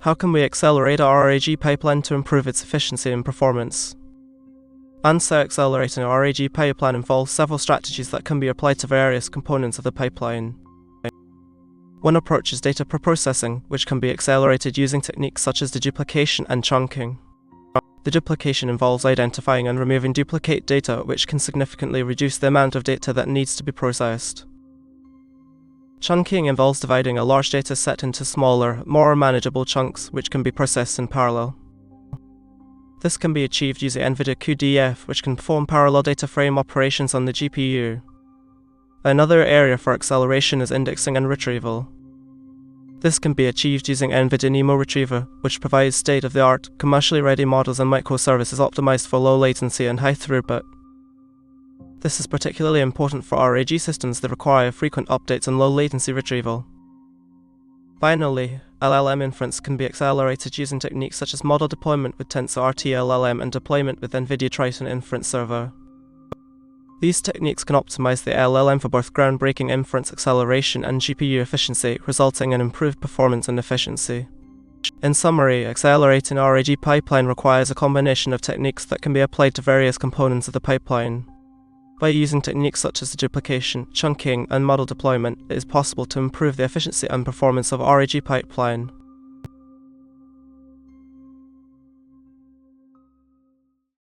How can we accelerate our RAG pipeline to improve its efficiency and performance? Accelerating our RAG pipeline involves several strategies that can be applied to various components of the pipeline. One approach is data preprocessing, which can be accelerated using techniques such as deduplication and chunking. Deduplication involves identifying and removing duplicate data, which can significantly reduce the amount of data that needs to be processed. Chunking involves dividing a large data set into smaller, more manageable chunks, which can be processed in parallel. This can be achieved using NVIDIA QDF, which can perform parallel data frame operations on the GPU. Another area for acceleration is indexing and retrieval. This can be achieved using NVIDIA NeMo Retriever, which provides state-of-the-art, commercially ready models and microservices optimized for low latency and high throughput. This is particularly important for RAG systems that require frequent updates and low latency retrieval. Finally, LLM inference can be accelerated using techniques such as model deployment with TensorRT LLM and deployment with NVIDIA Triton Inference Server. These techniques can optimize the LLM for both groundbreaking inference acceleration and GPU efficiency, resulting in improved performance and efficiency. In summary, accelerating our RAG pipeline requires a combination of techniques that can be applied to various components of the pipeline. By using techniques such as deduplication, chunking, and model deployment, it is possible to improve the efficiency and performance of RAG pipeline.